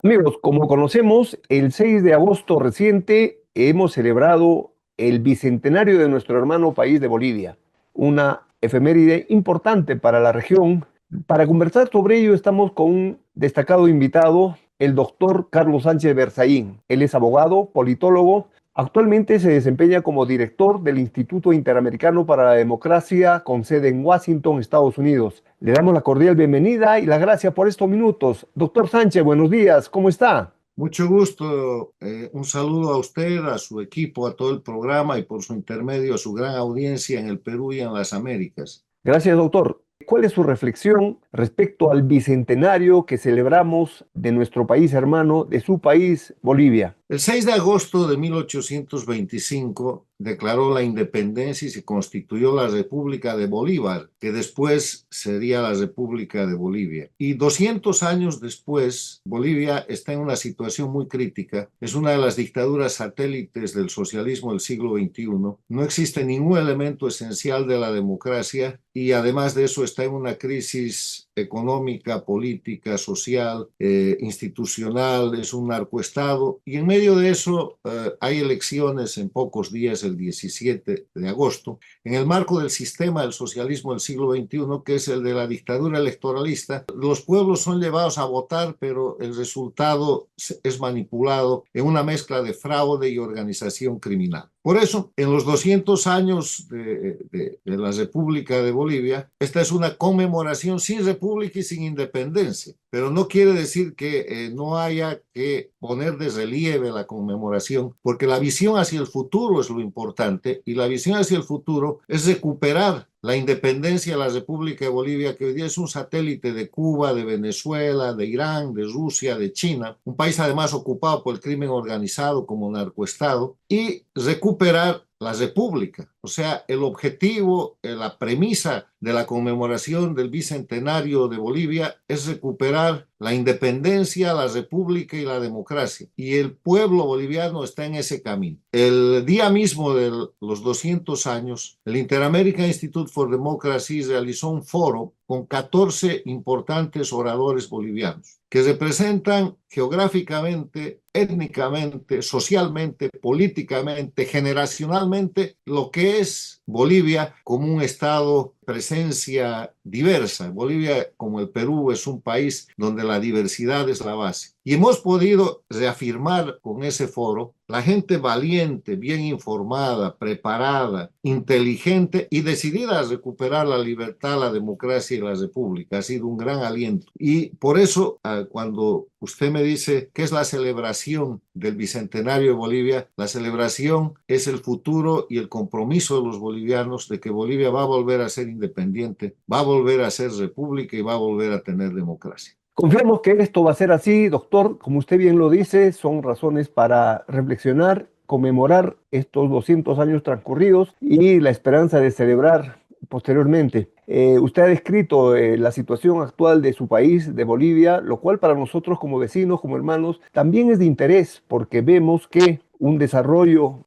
Amigos, como conocemos, el 6 de agosto reciente hemos celebrado el bicentenario de nuestro hermano país de Bolivia, una efeméride importante para la región. Para conversar sobre ello estamos con un destacado invitado, el doctor Carlos Sánchez Berzaín. Él es abogado, politólogo. Actualmente se desempeña como director del Instituto Interamericano para la Democracia con sede en Washington, Estados Unidos. Le damos la cordial bienvenida y las gracias por estos minutos. Doctor Sánchez, buenos días, ¿cómo está? Mucho gusto, un saludo a usted, a su equipo, a todo el programa y por su intermedio a su gran audiencia en el Perú y en las Américas. Gracias, doctor. ¿Cuál es su reflexión respecto al bicentenario que celebramos de nuestro país hermano, de su país, Bolivia? El 6 de agosto de 1825 declaró la independencia y se constituyó la República de Bolívar, que después sería la República de Bolivia. Y 200 años después, Bolivia está en una situación muy crítica. Es una de las dictaduras satélites del socialismo del siglo XXI. No existe ningún elemento esencial de la democracia y además de eso está en una crisis económica, política, social, institucional, es un narcoestado y en medio de eso hay elecciones en pocos días, el 17 de agosto, en el marco del sistema del socialismo del siglo XXI, que es el de la dictadura electoralista. Los pueblos son llevados a votar, pero el resultado es manipulado en una mezcla de fraude y organización criminal. Por eso, en los 200 años de la República de Bolivia, esta es una conmemoración sin república y sin independencia, pero no quiere decir que no haya que poner de relieve la conmemoración, porque la visión hacia el futuro es lo importante y la visión hacia el futuro es recuperar la independencia de la República de Bolivia, que hoy día es un satélite de Cuba, de Venezuela, de Irán, de Rusia, de China, un país además ocupado por el crimen organizado como narcoestado, y recuperar la república. O sea, el objetivo, la premisa de la conmemoración del bicentenario de Bolivia es recuperar la independencia, la república y la democracia. Y el pueblo boliviano está en ese camino. El día mismo de los 200 años, el Inter-American Institute for Democracy realizó un foro con 14 importantes oradores bolivianos que representan geográficamente, étnicamente, socialmente, políticamente, generacionalmente lo que es Bolivia como un estado presencia diversa. Bolivia, como el Perú, es un país donde la diversidad es la base. Y hemos podido reafirmar con ese foro la gente valiente, bien informada, preparada, inteligente y decidida a recuperar la libertad, la democracia y la república. Ha sido un gran aliento. Y por eso, cuando usted me dice qué es la celebración del Bicentenario de Bolivia, la celebración es el futuro y el compromiso de los bolivianos de que Bolivia va a volver a ser independiente, va a volver a ser república y va a volver a tener democracia. Confiamos que esto va a ser así, doctor. Como usted bien lo dice, son razones para reflexionar, conmemorar estos 200 años transcurridos y la esperanza de celebrar posteriormente. Usted ha descrito la situación actual de su país, de Bolivia, lo cual para nosotros como vecinos, como hermanos, también es de interés porque vemos que un desarrollo,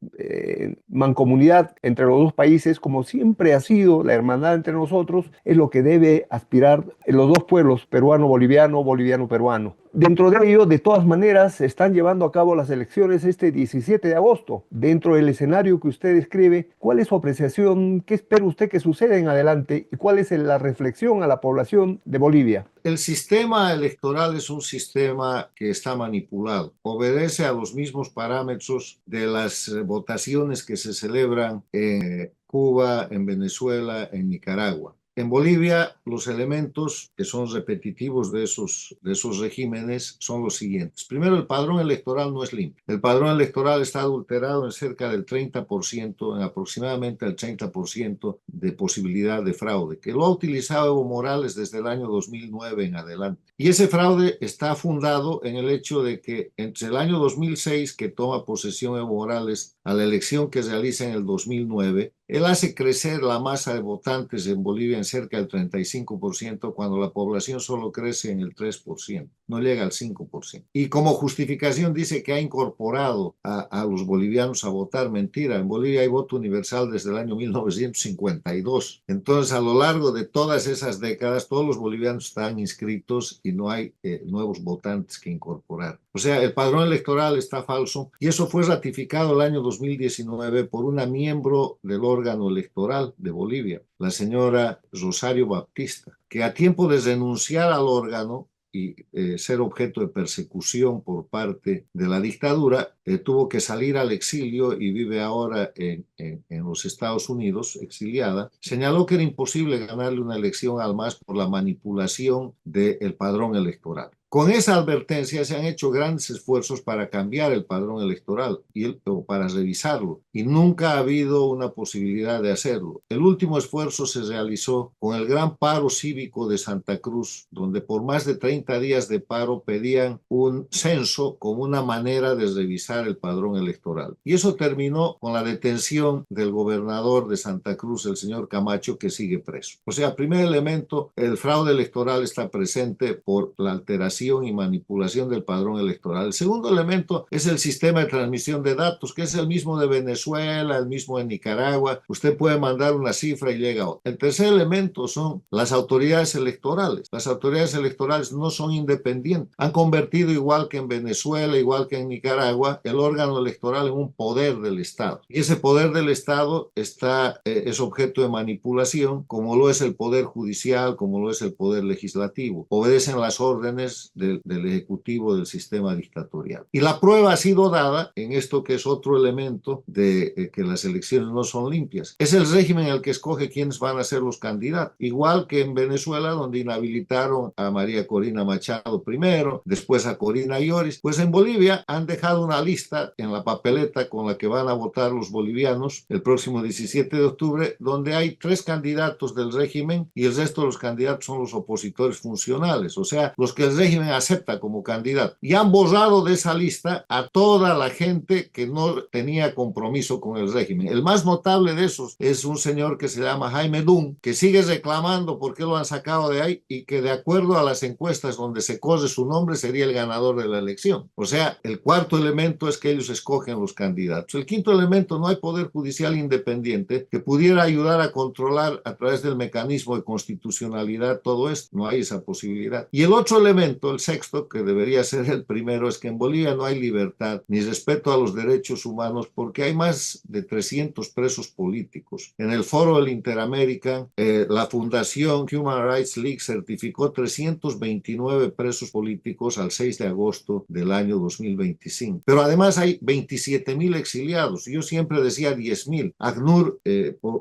mancomunidad entre los dos países, como siempre ha sido la hermandad entre nosotros, es lo que debe aspirar los dos pueblos, peruano-boliviano, boliviano-peruano. Dentro de ello, de todas maneras, se están llevando a cabo las elecciones este 17 de agosto. Dentro del escenario que usted describe, ¿cuál es su apreciación? ¿Qué espera usted que suceda en adelante? ¿Y cuál es la reflexión a la población de Bolivia? El sistema electoral es un sistema que está manipulado. Obedece a los mismos parámetros de las votaciones que se celebran en Cuba, en Venezuela, en Nicaragua. En Bolivia, los elementos que son repetitivos de esos regímenes son los siguientes. Primero, el padrón electoral no es limpio. El padrón electoral está adulterado en cerca del 30%, en aproximadamente el 30% de posibilidad de fraude, que lo ha utilizado Evo Morales desde el año 2009 en adelante. Y ese fraude está fundado en el hecho de que entre el año 2006, que toma posesión Evo Morales, a la elección que realiza en el 2009, él hace crecer la masa de votantes en Bolivia en cerca del 35% cuando la población solo crece en el 3%. no llega al 5%. Y como justificación dice que ha incorporado a los bolivianos a votar. Mentira, en Bolivia hay voto universal desde el año 1952. Entonces, a lo largo de todas esas décadas, todos los bolivianos están inscritos y no hay nuevos votantes que incorporar. O sea, el padrón electoral está falso y eso fue ratificado el año 2019 por una miembro del órgano electoral de Bolivia, la señora Rosario Baptista, que a tiempo de renunciar al órgano y ser objeto de persecución por parte de la dictadura, tuvo que salir al exilio y vive ahora en los Estados Unidos, exiliada, señaló que era imposible ganarle una elección al MAS por la manipulación del padrón electoral. Con esa advertencia se han hecho grandes esfuerzos para cambiar el padrón electoral o para revisarlo y nunca ha habido una posibilidad de hacerlo. El último esfuerzo se realizó con el gran paro cívico de Santa Cruz, donde por más de 30 días de paro pedían un censo como una manera de revisar el padrón electoral. Y eso terminó con la detención del gobernador de Santa Cruz, el señor Camacho, que sigue preso. O sea, primer elemento, el fraude electoral está presente por la alteración y manipulación del padrón electoral. El segundo elemento es el sistema de transmisión de datos, que es el mismo de Venezuela, el mismo de Nicaragua. Usted puede mandar una cifra y llega a otra. El tercer elemento son las autoridades electorales. Las autoridades electorales no son independientes. Han convertido, igual que en Venezuela, igual que en Nicaragua, el órgano electoral en un poder del Estado. Y ese poder del Estado es objeto de manipulación, como lo es el poder judicial, como lo es el poder legislativo. Obedecen las órdenes del ejecutivo del sistema dictatorial. Y la prueba ha sido dada en esto que es otro elemento de que las elecciones no son limpias. Es el régimen el que escoge quiénes van a ser los candidatos. Igual que en Venezuela, donde inhabilitaron a María Corina Machado primero, después a Corina Lloris, pues en Bolivia han dejado una lista en la papeleta con la que van a votar los bolivianos el próximo 17 de octubre, donde hay 3 candidatos del régimen y el resto de los candidatos son los opositores funcionales, o sea, los que el régimen acepta como candidato. Y han borrado de esa lista a toda la gente que no tenía compromiso con el régimen. El más notable de esos es un señor que se llama Jaime Dum, que sigue reclamando por qué lo han sacado de ahí y que de acuerdo a las encuestas donde se corre su nombre sería el ganador de la elección. O sea, el cuarto elemento es que ellos escogen los candidatos. El quinto elemento, no hay poder judicial independiente que pudiera ayudar a controlar a través del mecanismo de constitucionalidad todo esto. No hay esa posibilidad. Y el otro elemento, el sexto, que debería ser el primero, es que en Bolivia no hay libertad ni respeto a los derechos humanos porque hay más de 300 presos políticos. En el foro del Interamérica, la fundación Human Rights League certificó 329 presos políticos al 6 de agosto del año 2025. Pero además hay 27.000 exiliados. Yo siempre decía 10.000. ACNUR,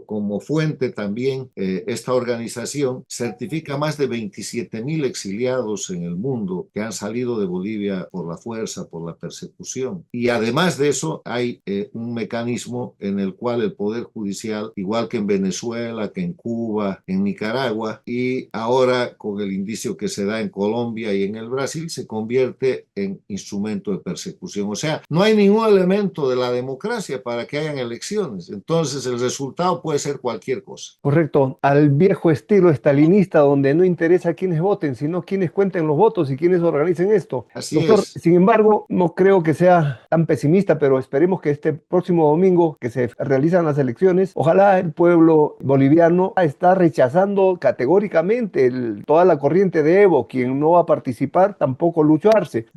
como fuente también, esta organización certifica más de 27.000 exiliados en el mundo que han salido de Bolivia por la fuerza, por la persecución. Y además de eso hay un mecanismo en el cual el Poder Judicial, igual que en Venezuela, que en Cuba, en Nicaragua y ahora con el indicio que se da en Colombia y en el Brasil, se convierte en instrumento de persecución. O sea, no hay ningún elemento de la democracia para que hayan elecciones. Entonces el resultado puede ser cualquier cosa. Correcto, al viejo estilo estalinista donde no interesa quiénes voten, sino quiénes cuenten los votos y quiénes organicen esto. Así Doctor, es. sin embargo, no creo que sea tan pesimista, pero esperemos que este próximo domingo que se realizan las elecciones, ojalá el pueblo boliviano está rechazando categóricamente toda la corriente de Evo, quien no va a participar tampoco lucharse.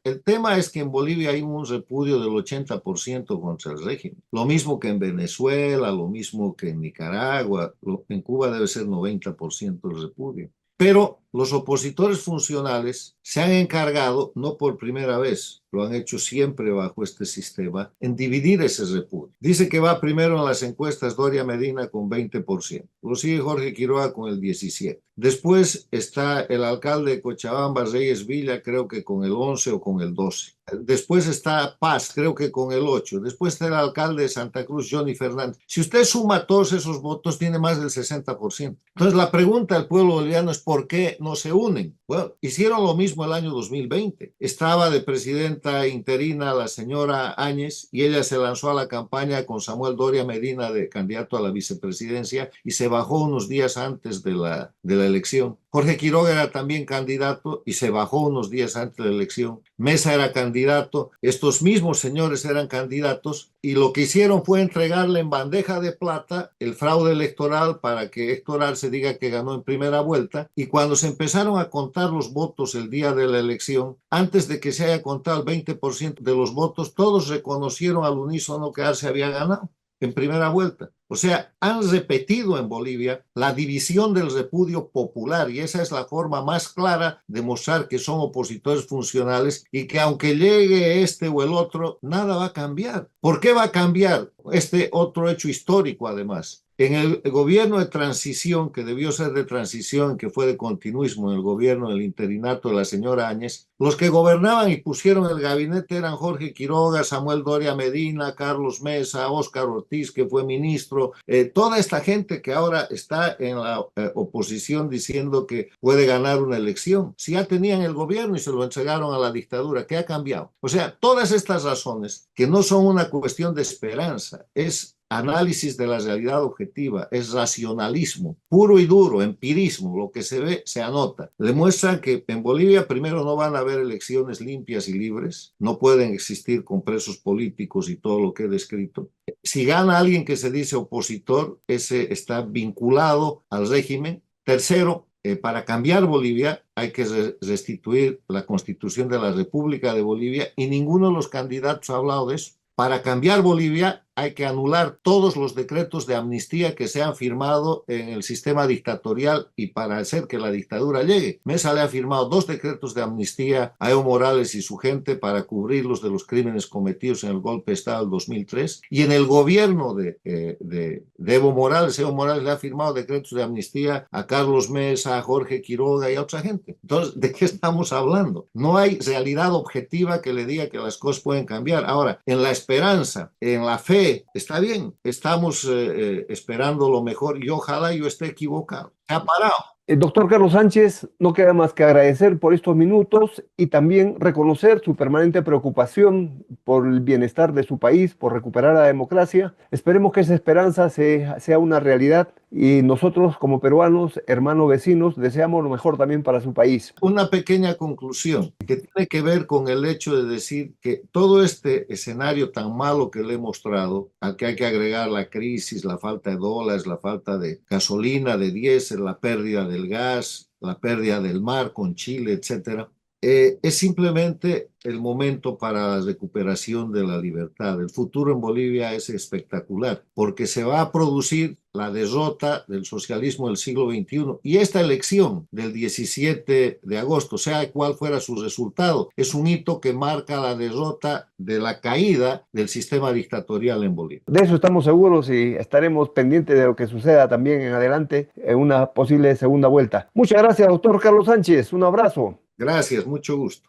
El tema es que en Bolivia hay un repudio del 80% contra el régimen. Lo mismo que en Venezuela, lo mismo que en Nicaragua, en Cuba debe ser 90% el repudio. Pero los opositores funcionales se han encargado, no por primera vez, lo han hecho siempre bajo este sistema, en dividir ese repudio. Dice que va primero en las encuestas Doria Medina con 20%, lo sigue Jorge Quiroga con el 17%. Después está el alcalde de Cochabamba, Reyes Villa, creo que con el 11 o con el 12. Después está Paz, creo que con el 8. Después está el alcalde de Santa Cruz, Johnny Fernández. Si usted suma todos esos votos, tiene más del 60%. Entonces la pregunta al pueblo boliviano es ¿por qué no se unen? Bueno, hicieron lo mismo el año 2020. Estaba de presidenta interina la señora Áñez y ella se lanzó a la campaña con Samuel Doria Medina de candidato a la vicepresidencia y se bajó unos días antes de la elección. Jorge Quiroga era también candidato y se bajó unos días antes de la elección. Mesa era candidato, estos mismos señores eran candidatos y lo que hicieron fue entregarle en bandeja de plata el fraude electoral para que Héctor Arce diga que ganó en primera vuelta, y cuando se empezaron a contar los votos el día de la elección, antes de que se haya contado el 20% de los votos, todos reconocieron al unísono que Arce había ganado en primera vuelta. O sea, han repetido en Bolivia la división del repudio popular y esa es la forma más clara de mostrar que son opositores funcionales y que aunque llegue este o el otro, nada va a cambiar. ¿Por qué va a cambiar? Este otro hecho histórico, además. En el gobierno de transición, que debió ser de transición, que fue de continuismo en el gobierno del interinato de la señora Áñez, los que gobernaban y pusieron el gabinete eran Jorge Quiroga, Samuel Doria Medina, Carlos Mesa, Óscar Ortiz, que fue ministro, toda esta gente que ahora está en la oposición diciendo que puede ganar una elección. Si ya tenían el gobierno y se lo entregaron a la dictadura, ¿qué ha cambiado? O sea, todas estas razones, que no son una cuestión de esperanza, es análisis de la realidad objetiva, es racionalismo, puro y duro, empirismo, lo que se ve se anota. Demuestran que en Bolivia primero no van a haber elecciones limpias y libres, no pueden existir con presos políticos y todo lo que he descrito. Si gana alguien que se dice opositor, ese está vinculado al régimen. Tercero, para cambiar Bolivia hay que restituir la Constitución de la República de Bolivia y ninguno de los candidatos ha hablado de eso. Para cambiar Bolivia hay que anular todos los decretos de amnistía que se han firmado en el sistema dictatorial y para hacer que la dictadura llegue. Mesa le ha firmado 2 decretos de amnistía a Evo Morales y su gente para cubrirlos de los crímenes cometidos en el golpe de Estado del 2003. Y en el gobierno de Evo Morales le ha firmado decretos de amnistía a Carlos Mesa, a Jorge Quiroga y a otra gente. Entonces, ¿de qué estamos hablando? No hay realidad objetiva que le diga que las cosas pueden cambiar. Ahora, en la esperanza, en la fe, está bien, estamos esperando lo mejor y ojalá yo esté equivocado. Se ha parado. Doctor Carlos Sánchez, no queda más que agradecer por estos minutos y también reconocer su permanente preocupación por el bienestar de su país, por recuperar la democracia. Esperemos que esa esperanza sea una realidad y nosotros como peruanos, hermanos vecinos, deseamos lo mejor también para su país. Una pequeña conclusión que tiene que ver con el hecho de decir que todo este escenario tan malo que le he mostrado, al que hay que agregar la crisis, la falta de dólares, la falta de gasolina, de diésel, la pérdida del gas, la pérdida del mar con Chile, etcétera, es simplemente el momento para la recuperación de la libertad. El futuro en Bolivia es espectacular porque se va a producir la derrota del socialismo del siglo XXI y esta elección del 17 de agosto, sea cual fuera su resultado, es un hito que marca la derrota de la caída del sistema dictatorial en Bolivia. De eso estamos seguros y estaremos pendientes de lo que suceda también en adelante en una posible segunda vuelta. Muchas gracias, doctor Carlos Sánchez. Un abrazo. Gracias, mucho gusto.